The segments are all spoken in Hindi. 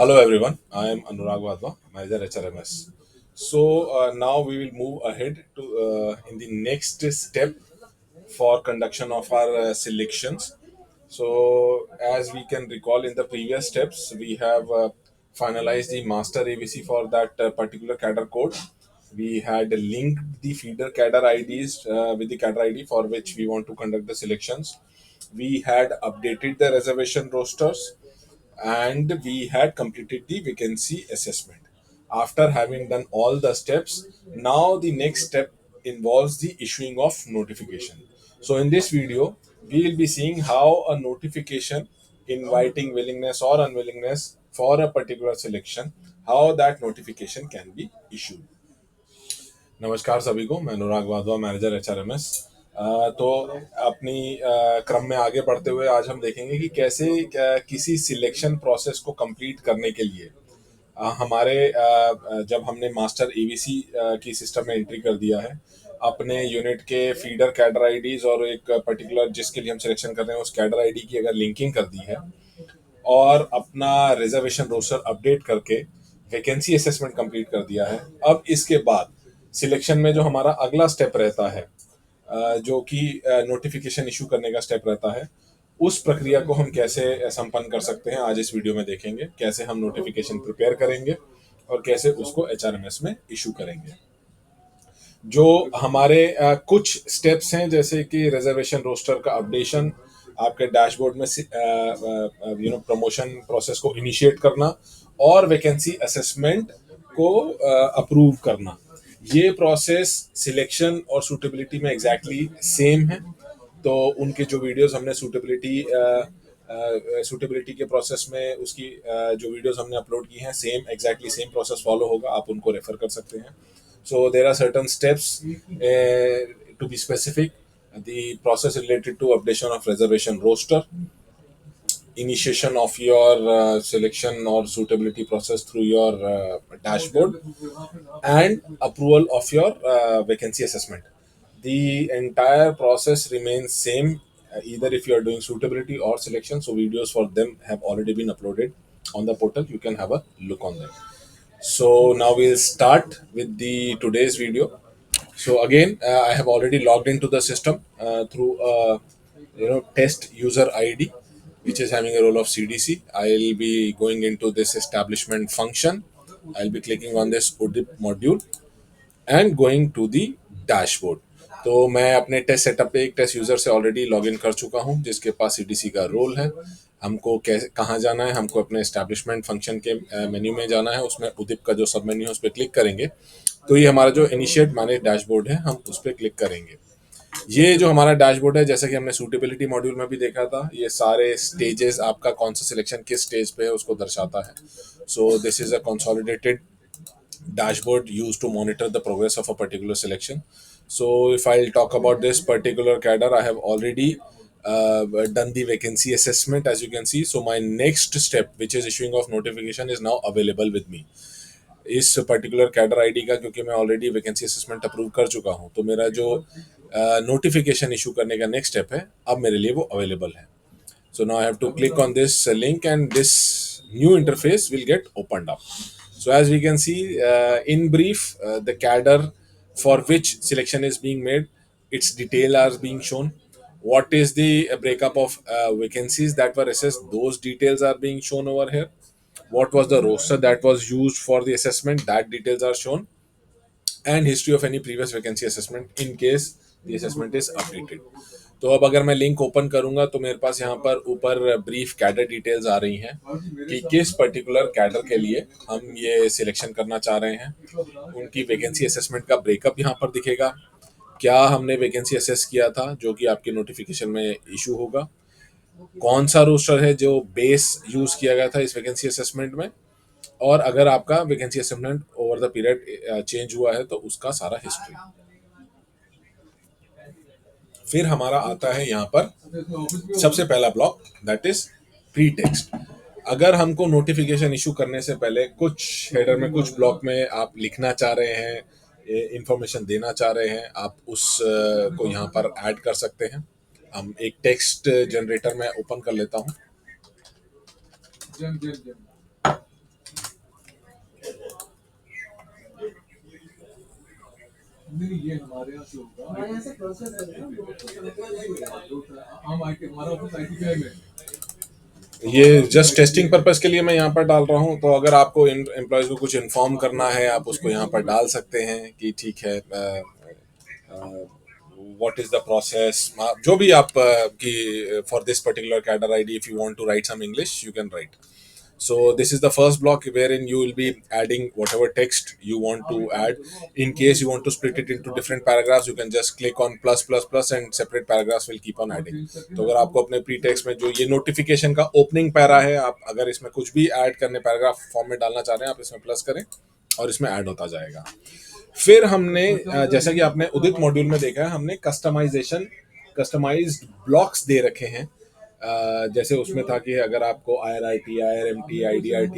Hello everyone, I am Anurag Wadhwa, manager HRMS. So now we will move ahead to in the next step for conduction of our selections. So as we can recall in the previous steps, we have finalized the master ABC for that particular cadre code. We had linked the feeder cadre IDs with the cadre ID for which we want to conduct the selections. We had updated the reservation rosters and we had completed the vacancy assessment. After having done all the steps, now the next step involves the issuing of notification. So in this video, we will be seeing how a notification inviting willingness or unwillingness for a particular selection, how that notification can be issued. नमस्कार सभी को, मैं अनुराग वाधवा, मैनेजर एचआरएमएस। तो अपनी क्रम में आगे बढ़ते हुए आज हम देखेंगे कि कैसे किसी सिलेक्शन प्रोसेस को कंप्लीट करने के लिए हमारे जब हमने मास्टर एबीसी की सिस्टम में एंट्री कर दिया है, अपने यूनिट के फीडर कैडर आईडीज और एक पर्टिकुलर जिसके लिए हम सिलेक्शन कर रहे हैं उस कैडर आईडी की अगर लिंकिंग कर दी है और अपना रिजर्वेशन रोस्टर अपडेट करके वैकेंसी असेसमेंट कंप्लीट कर दिया है, अब इसके बाद सिलेक्शन में जो हमारा अगला स्टेप रहता है जो कि नोटिफिकेशन इशू करने का स्टेप रहता है, उस प्रक्रिया को हम कैसे संपन्न कर सकते हैं आज इस वीडियो में देखेंगे। कैसे हम नोटिफिकेशन प्रिपेयर करेंगे और कैसे उसको एचआरएमएस में इशू करेंगे। जो हमारे कुछ स्टेप्स हैं जैसे कि रिजर्वेशन रोस्टर का अपडेशन, आपके डैशबोर्ड में प्रमोशन प्रोसेस को इनिशिएट करना और वैकेंसी असेसमेंट को अप्रूव करना, ये प्रोसेस सिलेक्शन और सूटेबिलिटी में एग्जैक्टली सेम है। तो उनके जो वीडियोस हमने सूटेबिलिटी के प्रोसेस में उसकी जो वीडियोस हमने अपलोड की हैं, same exactly same process follow होगा, आप उनको रेफर कर सकते हैं। So there are certain steps to be specific. The process related to updation of reservation roster, initiation of your selection or suitability process through your dashboard, and approval of your vacancy assessment. The entire process remains same either if you are doing suitability or selection. So videos for them have already been uploaded on the portal. You can have a look on them. So now we'll start with the today's video. So again, I have already logged into the system through a test user ID, which is having a role of CDC. I'll be going into this establishment function. I'll be clicking on this ODIP module and going to the dashboard. तो मैं अपने टेस्ट सेटअप पे एक टेस्ट यूजर से ऑलरेडी लॉग इन कर चुका हूं जिसके पास सीडीसी का रोल है। हमको कैसे कहाँ जाना है, हमको अपने एस्टैब्लिशमेंट फंक्शन के मेन्यू में जाना है, उसमें उदिप का जो सब मेन्यू है उस पर क्लिक करेंगे तो ये हमारा जो इनिशिएट मैनेज डैशबोर्ड है हम उस पर क्लिक करेंगे। ये जो हमारा डैशबोर्ड है, जैसे कि हमने सूटेबिलिटी मॉड्यूल में भी देखा था, ये सारे स्टेजेस आपका कौन सा सिलेक्शन किस स्टेज पे है उसको दर्शाता है। So this is a consolidated dashboard used to monitor the progress of a particular selection. So if I'll talk about this particular cadre, I have already done the vacancy assessment, as you can see. So my next step, which is issuing of notification, is now available with me. इस पर्टिकुलर कैडर आईडी का क्योंकि मैं ऑलरेडी वैकेंसी असेसमेंट अप्रूव कर चुका हूं, तो मेरा जो नोटिफिकेशन इशू करने का नेक्स्ट स्टेप है अब मेरे लिए वो अवेलेबल है। So now I have to click on this link and this new interface will get opened up. So as we can see, in brief, the cadre for which selection is being made, its detail are being shown. What is the breakup of vacancies that were assessed? Those details are being shown over here. What was the roster that was used for the assessment? That details are shown. And history of any previous vacancy assessment in case the assessment is updated. तो अब अगर मैं लिंक ओपन करूंगा तो मेरे पास यहाँ पर ऊपर ब्रीफ कैडर डिटेल्स आ रही हैं कि किस पर्टिकुलर कैडर के लिए हम ये सिलेक्शन करना चाह रहे हैं। उनकी वैकेंसी असेसमेंट का ब्रेकअप यहाँ पर दिखेगा, क्या हमने वैकेंसी असेस किया था जो कि आपके नोटिफिकेशन में इशू होगा, कौन सा रोस्टर है जो बेस यूज किया गया था इस वैकेंसी असेसमेंट में, और अगर आपका vacancy assessment over the period change हुआ है तो उसका सारा हिस्ट्री। फिर हमारा आता है यहाँ पर सबसे पहला block, that is pre text. अगर हमको नोटिफिकेशन इशू करने से पहले कुछ हेडर में कुछ ब्लॉक में आप लिखना चाह रहे हैं, इंफॉर्मेशन देना चाह रहे हैं, आप उस को यहाँ पर ऐड कर सकते हैं। हम एक टेक्स्ट जनरेटर में ओपन कर लेता हूँ। नहीं, ये हमारे यहाँ से होगा। हमारे यहाँ से प्रोसेस है ना, वो तो हम आईटी, हमारा ऑफिस आईटी में। ये जस्ट टेस्टिंग पर्पस के लिए मैं यहाँ पर डाल रहा हूँ, तो अगर आपको एम्प्लॉयज़ को कुछ इन्फॉर्म करना है आप उसको यहाँ पर डाल सकते हैं कि ठीक है, व्हाट इज द प्रोसेस, जो भी आप की for this particular cadre ID, if you want to write some English you can write. So this is the first block wherein you will be adding whatever text you want to add. In case you want to split it into different paragraphs, you can just click on plus plus plus and separate paragraphs will keep on adding. तो अगर आपको अपने प्री टेक्स्ट में जो ये नोटिफिकेशन का ओपनिंग पैरा है, आप अगर इसमें कुछ भी ऐड करने पैराग्राफ फॉर्म में डालना चाह रहे हैं, आप इसमें प्लस करें और इसमें ऐड होता जाएगा. फिर हमने जैसा कि आपने उदित मॉड्यूल में देखा है, हमने कस्टमाइज्ड ब्लॉक्स दे रखे हैं. जैसे उसमें था कि अगर आपको IRIT, IRMT, IDRT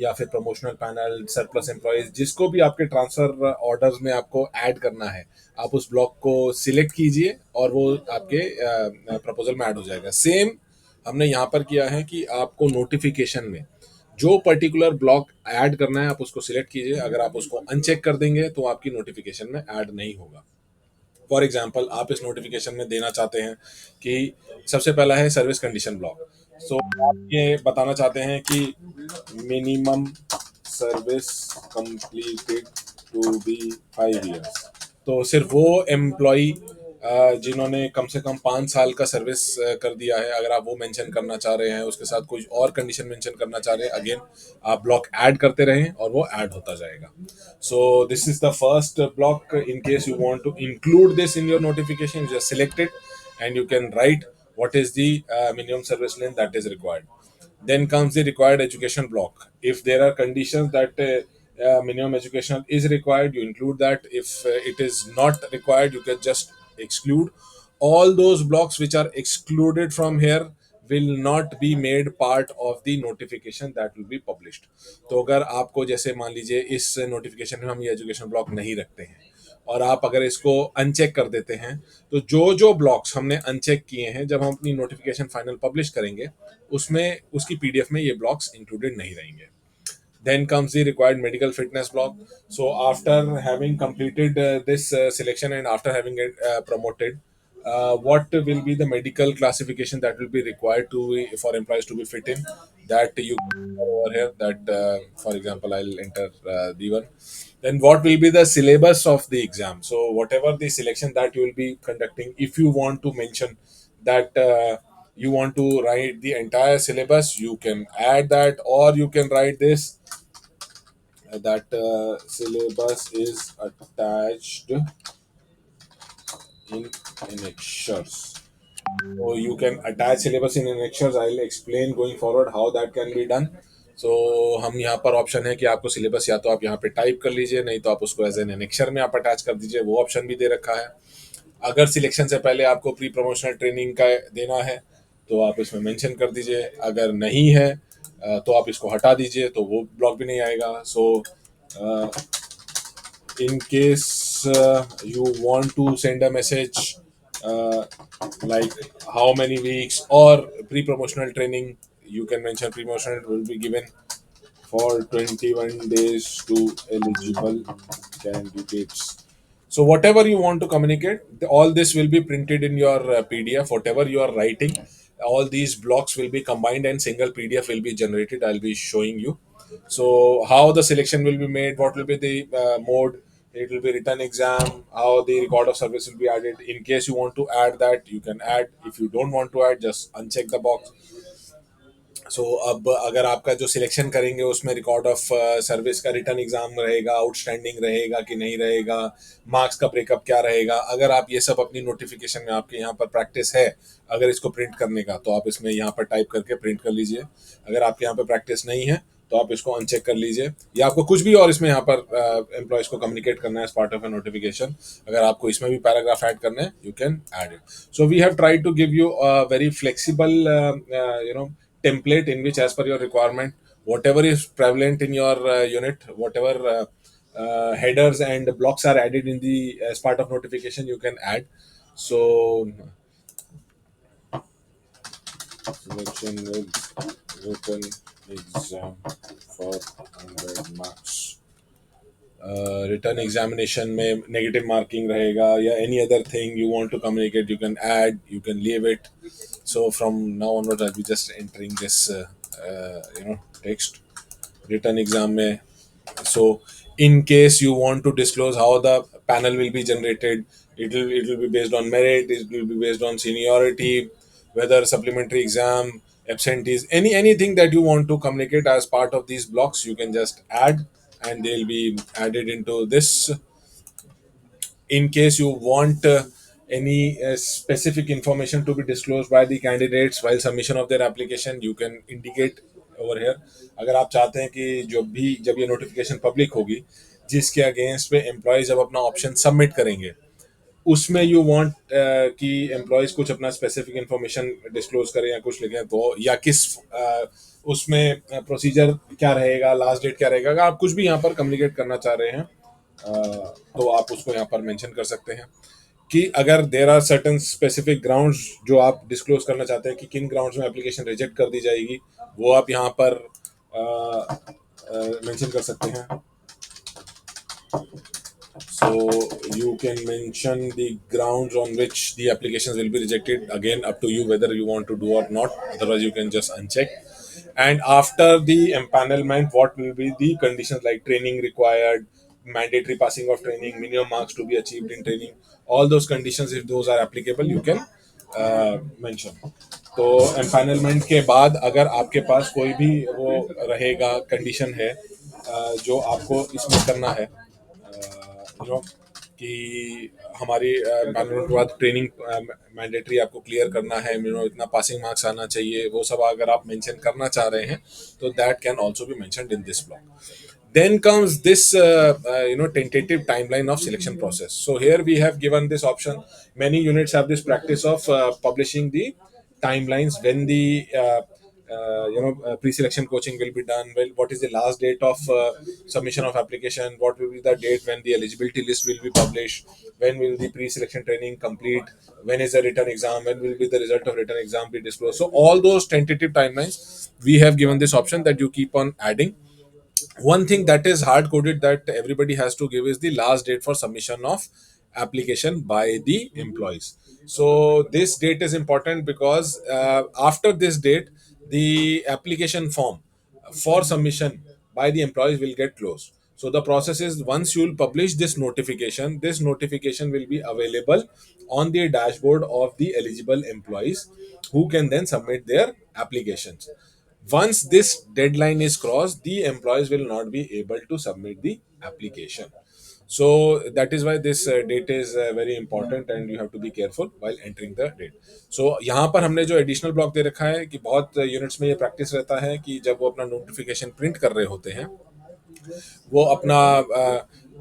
या फिर प्रमोशनल पैनल, सरप्लस एम्प्लॉयज, जिसको भी आपके ट्रांसफर ऑर्डर्स में आपको ऐड करना है, आप उस ब्लॉक को सिलेक्ट कीजिए और वो आपके प्रपोजल में ऐड हो जाएगा. सेम हमने यहाँ पर किया है कि आपको नोटिफिकेशन में जो पर्टिकुलर ब्लॉक ऐड करना है आप उसको सिलेक्ट कीजिए. अगर आप उसको अनचेक कर देंगे तो आपकी नोटिफिकेशन में ऐड नहीं होगा. फॉर एग्जाम्पल, आप इस नोटिफिकेशन में देना चाहते हैं कि सबसे पहला है सर्विस कंडीशन ब्लॉक. सो आप ये बताना चाहते हैं कि minimum service completed to be 5 years. तो सिर्फ वो एम्प्लॉय जिन्होंने कम से कम 5 साल का सर्विस कर दिया है, अगर आप वो मेंशन करना चाह रहे हैं, उसके साथ कोई और कंडीशन मेंशन करना चाह रहे हैं, अगेन आप ब्लॉक ऐड करते रहें और वो ऐड होता जाएगा. So this is the first block. In case you want to include this in your notification, you just select it and you can write what is the minimum service length that is required. Then comes the required education block. If there are conditions that minimum education is required, you include that. If it is not required, you can just exclude. All those blocks which are excluded from here will not be made part of the notification that will be published. तो अगर आपको, जैसे मान लीजिए इस नोटिफिकेशन में हम ये एजुकेशन ब्लॉक नहीं रखते हैं और आप अगर इसको अनचेक कर देते हैं, तो जो जो ब्लॉक्स हमने अनचेक किए हैं, जब हम अपनी नोटिफिकेशन फाइनल पब्लिश करेंगे उसमें उसकी पीडीएफ में ये ब्लॉक्स इंक्लूडेड नहीं रहेंगे. Then comes the required medical fitness block. So after having completed this selection and after having it promoted, what will be the medical classification that will be required to for employees to be fit in, that you over here, that for example I'll enter the one. Then what will be the syllabus of the exam? So whatever the selection that you will be conducting, if you want to mention that you want to write the entire syllabus, you can add that, or you can write this, that syllabus is attached in annexures. So you can attach syllabus in annexures. I'll explain going forward how that can be done. So हम यहाँ पर ऑप्शन है कि आपको सिलेबस या तो आप यहाँ पे टाइप कर लीजिए, नहीं तो आप उसको एज एन एनेक्चर में आप अटैच कर दीजिए, वो ऑप्शन भी दे रखा है. अगर सिलेक्शन से पहले आपको प्री प्रमोशनल ट्रेनिंग का देना है तो आप इसमें मेंशन कर दीजिए. अगर नहीं है तो आप इसको हटा दीजिए, तो वो ब्लॉक भी नहीं आएगा. सो in case you want to send a message uh, like how many weeks or pre-promotional training, you can mention pre-promotional will be given for 21 days to eligible candidates. So whatever you want to communicate, all this will be printed in your PDF. Whatever you are writing, all these blocks will be combined and single PDF will be generated. I'll be showing you. So how the selection will be made, what will be the mode, it will be written exam, how the record of service will be added. In case you want to add that, you can add. If you don't want to add, just uncheck the box. सो अब अगर आपका जो सिलेक्शन करेंगे उसमें रिकॉर्ड ऑफ सर्विस का रिटर्न एग्जाम रहेगा, आउटस्टैंडिंग रहेगा कि नहीं रहेगा, मार्क्स का ब्रेकअप क्या रहेगा, अगर आप ये सब अपनी नोटिफिकेशन में, आपके यहाँ पर प्रैक्टिस है अगर इसको प्रिंट करने का, तो आप इसमें यहाँ पर टाइप करके प्रिंट कर लीजिए. अगर आपके यहाँ पर प्रैक्टिस नहीं है तो आप इसको अनचेक कर लीजिए, या आपको कुछ भी और इसमें यहाँ पर एम्प्लॉयज को कम्युनिकेट करना है as part of a notification, अगर आपको इसमें भी पैराग्राफ ऐड करना है you can add it. So we have tried to give you very flexible template in which, as per your requirement, whatever is prevalent in your unit, whatever headers and blocks are added in the as part of notification, you can add. So selection with written exam for 100 marks. Return examination में नेगेटिव मार्किंग रहेगा या any other thing you want to communicate, you can add, you can leave it. So from now onwards I'll be just entering this text written exam mein. So in case you want to disclose how the panel will be generated, it will be based on merit, it will be based on seniority, whether supplementary exam, absentees, anything that you want to communicate as part of these blocks, you can just add, and they'll be added into this. In case you want any specific information to be disclosed by the candidates while submission of their application, you can indicate over here. अगर आप चाहते हैं कि जब ये नोटिफिकेशन पब्लिक होगी, जिसके अगेंस्ट में एम्प्लॉय जब अपना ऑप्शन सबमिट करेंगे, उसमें यू वांट कि एम्प्लॉयज कुछ अपना स्पेसिफिक इंफॉर्मेशन डिस्क्लोज करें या कुछ लिखें, तो या किस उसमें प्रोसीजर क्या रहेगा, लास्ट डेट क्या रहेगा, अगर आप कुछ भी यहाँ पर कम्युनिकेट करना चाह रहे हैं तो आप उसको यहाँ पर मेंशन कर सकते हैं. कि अगर there are certain specific grounds जो आप डिस्क्लोज करना चाहते हैं कि किन ग्राउंड्स में एप्लीकेशन रिजेक्ट कर दी जाएगी, वो आप यहाँ पर मेंशन कर सकते हैं. So you can mention the grounds on which the applications will be rejected. Again, up to you whether you want to do or not. Otherwise, you can just uncheck. And after the empanelment, what will be the conditions like training required, mandatory passing of training, minimum marks to be achieved in training. All those conditions, if those are applicable, you can mention. तो एम्पैनलमेंट के बाद अगर आपके पास कोई भी वो रहेगा कंडीशन है जो आपको इसमें करना है, कि हमारी एम्पैनलमेंट के बाद ट्रेनिंग मैंडेटरी आपको क्लियर करना है, इतना पासिंग मार्क्स आना चाहिए, वो सब अगर आप मेंशन करना चाह रहे हैं तो that can also be mentioned in this block. Then comes this tentative timeline of selection process. So here we have given this option. Many units have this practice of publishing the timelines when the pre-selection coaching will be done. Well, what is the last date of submission of application? What will be the date when the eligibility list will be published? When will the pre-selection training complete? When is the written exam? When will be the result of written exam be disclosed? So all those tentative timelines, we have given this option that you keep on adding. One thing that is hard coded that everybody has to give is the last date for submission of application by the employees. So this date is important because after this date the application form for submission by the employees will get closed. So the process is, once you will publish this notification will be available on the dashboard of the eligible employees who can then submit their applications. Once this deadline is crossed, the employees will not be able to submit the application. So that is why this date is very important and you have to be careful while entering the date. So यहाँ पर हमने जो एडिशनल ब्लॉक दे रखा है कि बहुत यूनिट्स में ये प्रैक्टिस रहता है कि जब वो अपना नोटिफिकेशन प्रिंट कर रहे होते हैं, वो अपना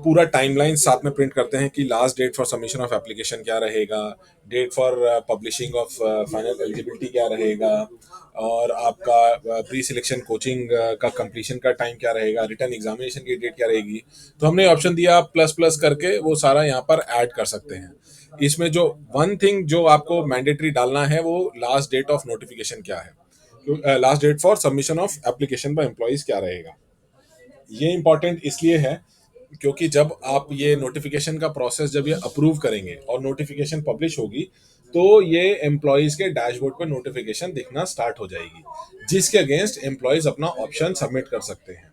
पूरा टाइमलाइन साथ में प्रिंट करते हैं कि last date for submission of application क्या रहेगा, date for publishing of final eligibility क्या रहेगा, और आपका प्री सिलेक्शन कोचिंग का कंप्लीशन का टाइम क्या रहेगा, रिटर्न एग्जामिनेशन की डेट क्या रहेगी. तो हमने ऑप्शन दिया प्लस प्लस करके वो सारा यहाँ पर ऐड कर सकते हैं. इसमें जो वन थिंग जो आपको मैंडेटरी डालना है वो लास्ट डेट ऑफ नोटिफिकेशन क्या है, last date for submission of application by employees क्या रहेगा. ये इंपॉर्टेंट इसलिए है क्योंकि जब आप ये नोटिफिकेशन का प्रोसेस जब ये अप्रूव करेंगे और नोटिफिकेशन पब्लिश होगी तो ये एम्प्लॉयज के डैशबोर्ड पर नोटिफिकेशन दिखना स्टार्ट हो जाएगी, जिसके अगेंस्ट एम्प्लॉयज अपना ऑप्शन सबमिट कर सकते हैं.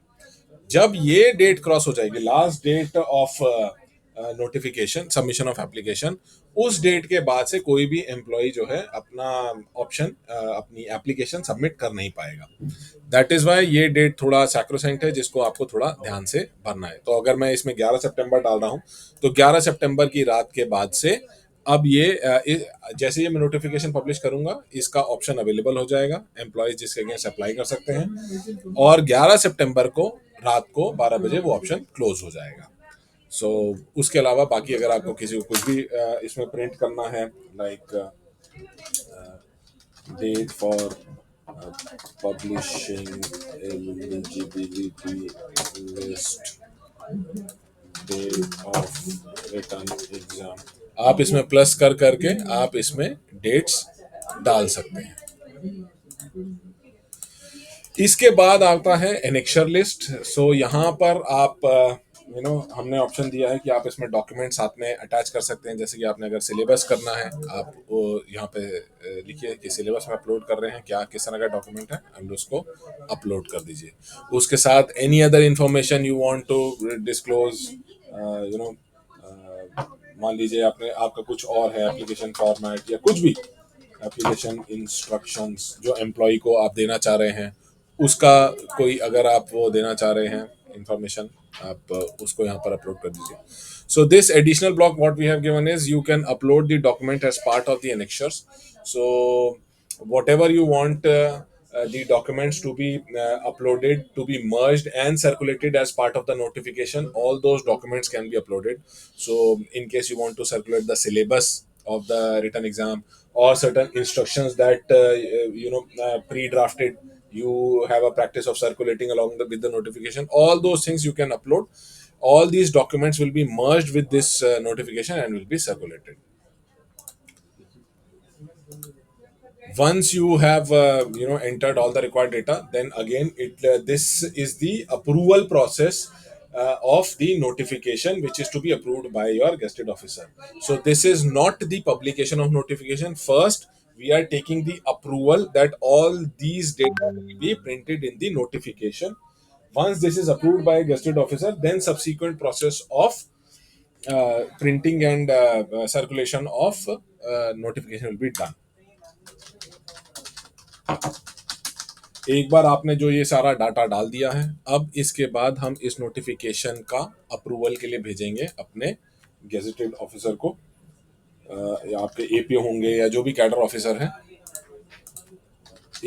जब ये डेट क्रॉस हो जाएगी, last date of notification submission of application, उस डेट के बाद से कोई भी एम्प्लॉय जो है अपना ऑप्शन अपनी एप्लीकेशन सबमिट कर नहीं पाएगा. दैट इज वाई ये डेट थोड़ा सैक्रोसेंट है, जिसको आपको थोड़ा ध्यान से भरना है. तो अगर मैं इसमें 11 सितंबर डाल रहा हूँ तो 11 सितंबर की रात के बाद से अब ये जैसे ही मैं नोटिफिकेशन पब्लिश करूंगा इसका ऑप्शन अवेलेबल हो जाएगा, एम्प्लॉयज जिसके अगेंस्ट अप्लाई कर सकते हैं, और 11 सितंबर को रात को 12 बजे वो ऑप्शन क्लोज हो जाएगा. सो उसके अलावा बाकी अगर आपको किसी को कुछ भी इसमें प्रिंट करना है, like date for publishing eligibility list, date of return exam, आप इसमें प्लस कर करके आप इसमें डेट्स डाल सकते हैं. इसके बाद आता है एनेक्शर लिस्ट. सो यहाँ पर आप हमने ऑप्शन दिया है कि आप इसमें डॉक्यूमेंट साथ में अटैच कर सकते हैं। जैसे कि आपने अगर सिलेबस करना है, आप वो यहाँ पे लिखिए कि सिलेबस में अपलोड कर रहे हैं क्या, किस तरह का डॉक्यूमेंट है, एंड उसको अपलोड कर दीजिए। उसके साथ any other information you want to disclose, you know मान लीजिए आपने आपका कुछ और है, एप्लीकेशन फॉर्मेट या कुछ भी एप्लीकेशन इंस्ट्रक्शंस जो एम्प्लॉय को आप देना चाह रहे हैं, उसका कोई अगर आप वो देना चाह रहे हैं इंफॉर्मेशन, आप उसको यहाँ पर अपलोड कर दीजिए। So this additional block what we have given is you can upload the document as part of the annexures. So whatever you want the documents to be uploaded, to be merged and circulated as part of the notification, all those documents can be uploaded. So in case you want to circulate the syllabus of the written exam, or certain instructions that pre-drafted, you have a practice of circulating along with the notification, all those things you can upload. All these documents will be merged with this notification and will be circulated. Once you have entered all the required data, then again it this is the approval process of the notification, which is to be approved by your gazetted officer. So this is not the publication of notification. First we are taking the approval that all these data will be printed in the notification. Once this is approved by a gazetted officer, then subsequent process of printing and circulation of notification will be done. एक बार आपने जो ये सारा डाटा डाल दिया है, अब इसके बाद हम इस नोटिफिकेशन का अप्रूवल के लिए भेजेंगे अपने गेजेटेड ऑफिसर को, या आपके एपीओ होंगे या जो भी कैडर ऑफिसर हैं।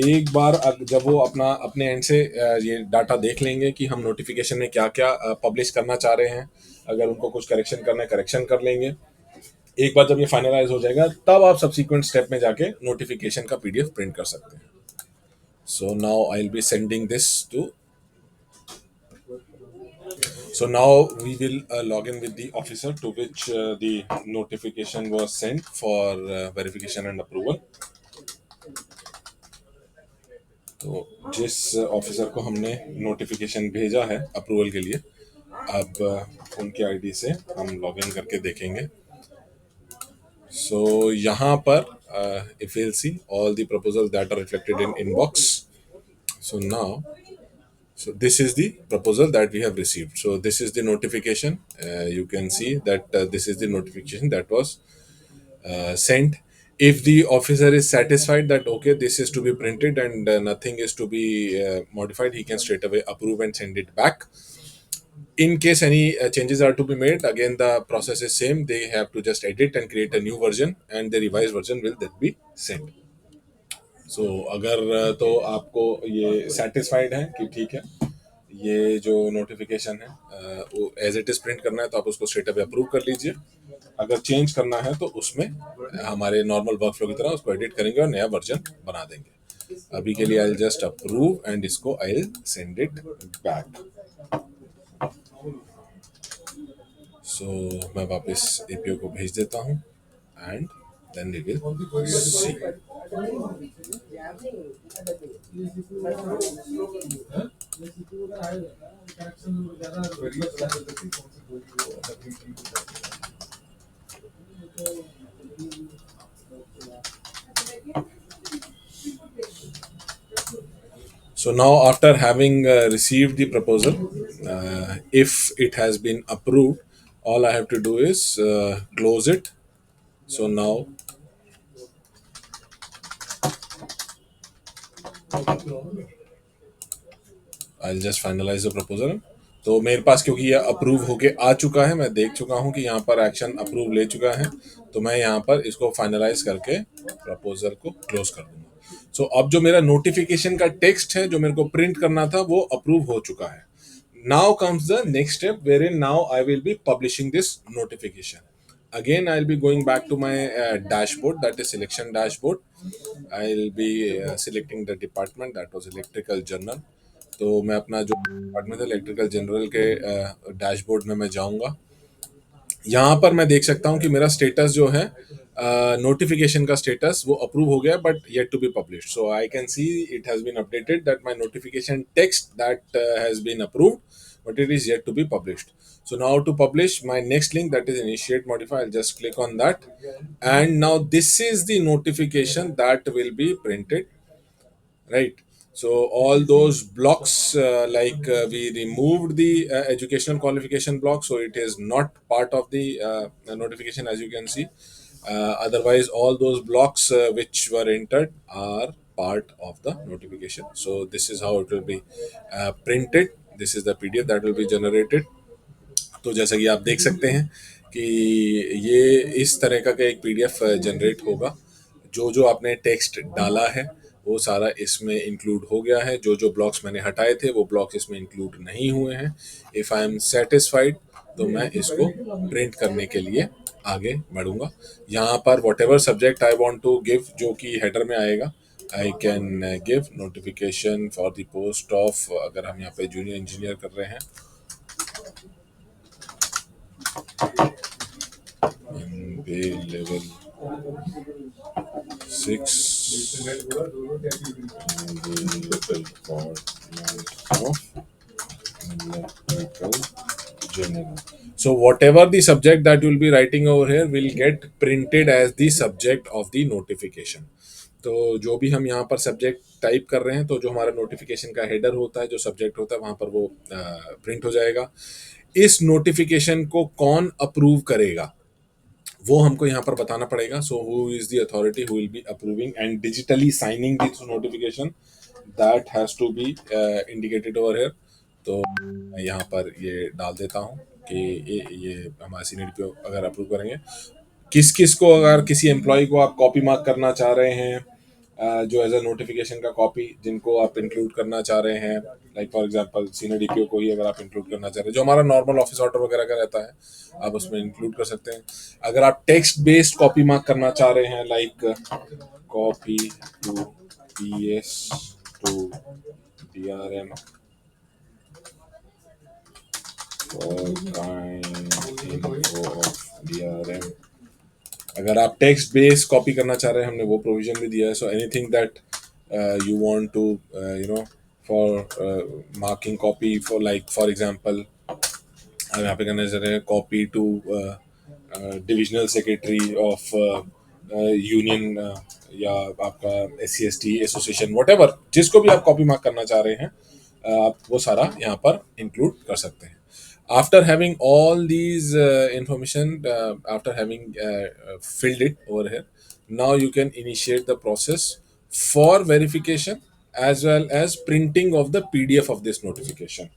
एक बार जब वो अपने एंड से ये डाटा देख लेंगे कि हम नोटिफिकेशन में क्या क्या पब्लिश करना चाह रहे हैं, अगर उनको कुछ करेक्शन करना है करेक्शन कर लेंगे। एक बार जब ये फाइनलाइज हो जाएगा, तब आप सब्सिक्वेंट स्टेप में जाके नोटिफिकेशन का पीडीएफ प्रिंट कर सकते हैं। So now I'll be sending this to. So now we will log in with the officer to which the notification was sent for verification and approval. तो जिस ऑफिसर को हमने नोटिफिकेशन भेजा है अप्रूवल के लिए, अब उनके आईडी से हम लॉग इन करके देखेंगे। So यहाँ पर if you'll see all the proposals that are reflected in inbox. So now, so this is the proposal that we have received. So this is the notification. You can see that this is the notification that was sent. If the officer is satisfied that okay, this is to be printed and nothing is to be modified, he can straight away approve and send it back. In case any changes are to be made, again the process is same. They have to just edit and create a new version, and the revised version will then be sent. सो अगर तो आपको ये सेटिस्फाइड है कि ठीक है, ये जो नोटिफिकेशन है वो एज इट इज प्रिंट करना है, तो आप उसको स्ट्रेट अवे अप्रूव कर लीजिए। अगर चेंज करना है तो उसमें हमारे नॉर्मल वर्कफ्लो की तरह उसको एडिट करेंगे और नया वर्जन बना देंगे। अभी के लिए I will just approve and इसको I will send it back. So मैं वापस एपीओ को भेज देता हूँ and then we will see. So now after having received the proposal, if it has been approved, all I have to do is close it. So now I'll just finalize the proposal. तो मेरे पास क्योंकि ये अप्रूव होके आ चुका है, मैं देख चुका हूँ कि यहाँ पर एक्शन अप्रूव ले चुका है, तो मैं यहाँ पर इसको फाइनलाइज करके प्रपोजल को क्लोज कर दूंगा। सो अब जो मेरा नोटिफिकेशन का टेक्स्ट है जो मेरे को प्रिंट करना था वो अप्रूव हो चुका है। Now comes the next step wherein now I will be publishing this notification. Again I'll be going back to my dashboard, that is selection dashboard. I'll be selecting the department that was electrical general. तो मैं अपना जो डिपार्टमेंट है इलेक्ट्रिकल जनरल के डैशबोर्ड में मैं जाऊंगा यहाँ पर मैं देख सकता हूँ कि मेरा स्टेटस जो है नोटिफिकेशन का स्टेटस वो अप्रूव हो गया but yet to be publish. So I can see it has been updated that my notification text that has been approved but it is yet to be published. So now to publish my next link, that is initiate modify, I'll just click on that, and now this is the notification that will be printed, right? So all those blocks, we removed the educational qualification block, so it is not part of the notification, as you can see. Otherwise all those blocks which were entered are part of the notification. So this is how it will be printed. This is the PDF that will be generated. तो जैसा कि आप देख सकते हैं कि ये इस तरह का एक पीडीएफ जनरेट होगा. जो जो आपने टेक्स्ट डाला है वो सारा इसमें इंक्लूड हो गया है. जो जो ब्लॉक्स मैंने हटाए थे वो ब्लॉक्स इसमें इंक्लूड नहीं हुए हैं. इफ़ आई एम सेटिस्फाइड तो मैं इसको प्रिंट करने के लिए आगे बढ़ूंगा. यहाँ पर whatever subject I want to give, जो कि हेडर में आएगा, I can give notification for the post of, अगर हम यहाँ पे जूनियर इंजीनियर कर रहे हैं, pay level 6 of electrical general. So whatever the subject that you will be writing over here will get printed as the subject of the notification. तो जो भी हम यहाँ पर सब्जेक्ट टाइप कर रहे हैं, तो जो हमारा नोटिफिकेशन का हेडर होता है, जो सब्जेक्ट होता है, वहाँ पर वो प्रिंट हो जाएगा. इस नोटिफिकेशन को कौन अप्रूव करेगा वो हमको यहाँ पर बताना पड़ेगा. So who is the authority who will be approving and digitally signing this notification, that has to be indicated over here. तो मैं यहाँ पर ये डाल देता हूँ कि ये हमारे सीनियर डीपीओ अगर अप्रूव करेंगे. किस किस को, अगर किसी एम्प्लॉय को आप कॉपी मार्क करना चाह रहे हैं, जो एज अ नोटिफिकेशन का कॉपी जिनको आप इंक्लूड करना चाह रहे हैं, like for example senior DPO को ही अगर आप इंक्लूड करना चाह रहे हैं, जो हमारा नॉर्मल ऑफिस ऑर्डर वगैरह का रहता है, आप उसमें इंक्लूड कर सकते हैं. अगर आप टेक्स्ट बेस्ड कॉपी मार्क करना चाह रहे हैं, like copy to PS to DRM for kind info of DRM, अगर आप टेक्स्ट बेस कॉपी करना चाह रहे हैं, हमने वो प्रोविजन भी दिया है. So anything that you want to for marking copy for, like for example हम यहाँ पे करना चाह रहे हैं copy to divisional secretary of union, या आपका SC/ST एसोसिएशन, वट एवर, जिसको भी आप कॉपी मार्क करना चाह रहे हैं, आप वो सारा यहाँ पर इंक्लूड कर सकते हैं. After having all these information, after having filled it over here, now you can initiate the process for verification as well as printing of the PDF of this notification.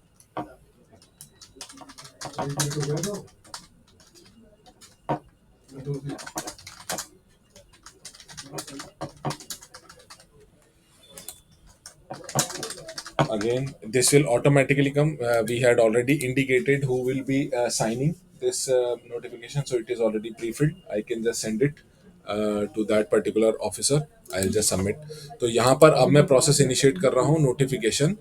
Again, this will automatically come. We had already indicated who will be signing this notification, so it is already pre-filled. I can just send it to that particular officer. I'll just submit. तो यहाँ पर अब मैं प्रोसेस इनिशिएट कर रहा हूँ नोटिफिकेशन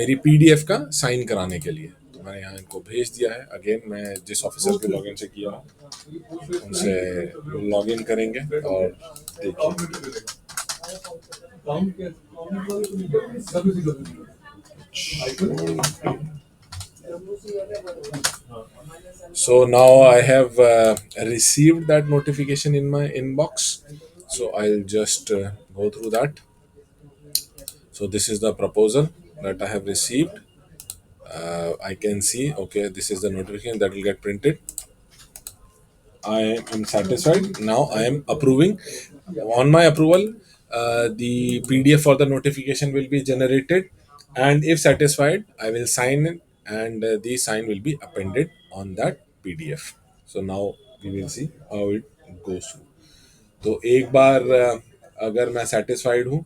मेरी PDF का साइन कराने के लिए. तो मैंने यहाँ इनको भेज दिया है. अगेन मैं जिस ऑफिसर के लॉगिन से किया हूँ उनसे लॉगिन करेंगे और देखिए. So now I have received that notification in my inbox. So I'll just go through that. So this is the proposal that I have received. I can see, okay, this is the notification that will get printed. I am satisfied. Now I am approving. On my approval, the PDF for the notification will be generated, and if satisfied, I will sign it, and the sign will be appended on that PDF. So now we will see how it goes through. तो एक बार अगर मैं सेटिस्फाइड हूँ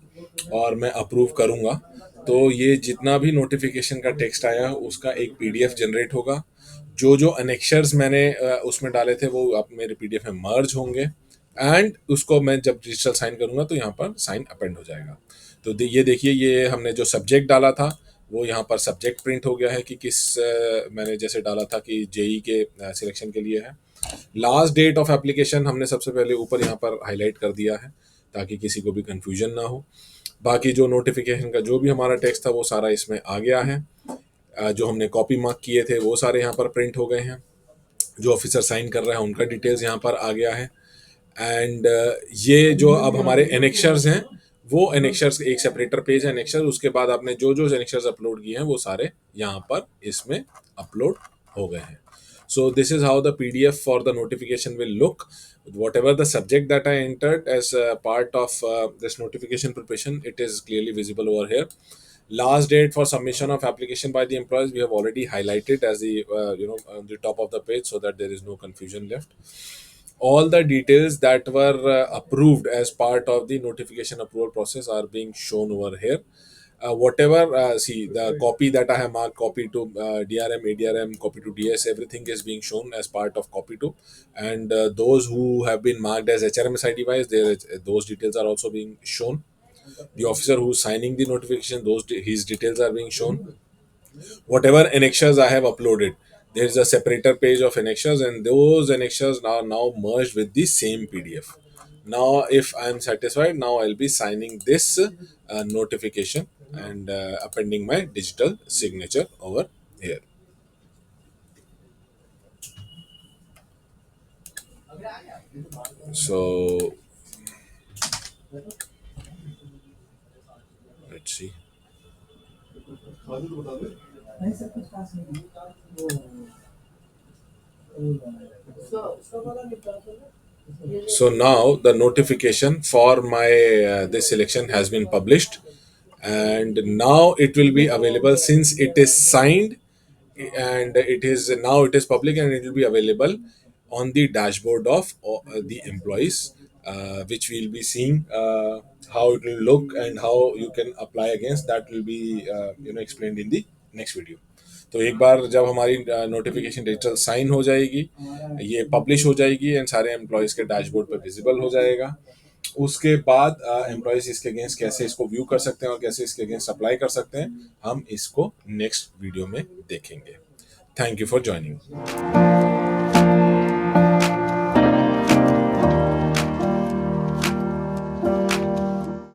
और मैं अप्रूव करूँगा, तो ये जितना भी नोटिफिकेशन का टेक्स्ट आया उसका एक PDF जनरेट होगा. जो जो अनेक्शर्स मैंने उसमें डाले थे वो अब मेरे PDF में मर्ज होंगे, एंड उसको मैं जब डिजिटल साइन करूँगा तो यहाँ पर साइन अपेंड हो जाएगा. तो ये देखिए, ये हमने जो सब्जेक्ट डाला था वो यहाँ पर सब्जेक्ट प्रिंट हो गया है कि किस मैंने जैसे डाला था कि जेई के सिलेक्शन के लिए है। लास्ट डेट ऑफ एप्लीकेशन हमने सबसे पहले ऊपर यहाँ पर हाईलाइट कर दिया है ताकि किसी को भी कंफ्यूजन ना हो। बाकी जो नोटिफिकेशन का जो भी हमारा टेक्स्ट था वो सारा इसमें आ गया है। जो हमने कॉपी मार्क किए थे वो सारे यहाँ पर प्रिंट हो गए हैं। जो ऑफिसर साइन कर रहा है उनका डिटेल्स यहाँ पर आ गया है। एंड ये जो अब हमारे एनेक्शर्स हैं वो एनेक्शर्स एक सेपरेटर पेज है एनेक्शर, उसके बाद आपने जो जो एनेक्शर्स अपलोड किए हैं वो सारे यहाँ पर इसमें अपलोड हो गए हैं। So this is how the PDF for the notification will look. Whatever the subject that I entered as a part of this notification preparation, it is clearly visible over here. Last date for submission of application by the employees we have already highlighted as the on the top of the page so that there is no confusion left. All the details that were approved as part of the notification approval process are being shown over here. Whatever, see the copy that I have marked, copy to DRM, ADRM, copy to DS, everything is being shown as part of copy to. And those who have been marked as HRMS ID wise, those details are also being shown. The officer who is signing the notification, his details are being shown. Whatever annexures I have uploaded, there is a separator page of annexures, and those annexures are now merged with the same PDF. Now, if I am satisfied, now I'll be signing this notification and appending my digital signature over here. So, let's see. So now the notification for my this selection has been published, and now it will be available since it is signed, and it is public, and it will be available on the dashboard of the employees, which we'll be seeing how it will look and how you can apply against that will be explained in the next video. तो एक बार जब हमारी नोटिफिकेशन डिजिटल साइन हो जाएगी, ये पब्लिश हो जाएगी एंड सारे एम्प्लॉयज़ के डैशबोर्ड पर विजिबल हो जाएगा, उसके बाद एम्प्लॉयज़ इसके अगेंस्ट कैसे इसको व्यू कर सकते हैं और कैसे इसके अगेंस्ट अप्लाई कर सकते हैं, हम इसको नेक्स्ट वीडियो में देखेंगे। Thank you for joining.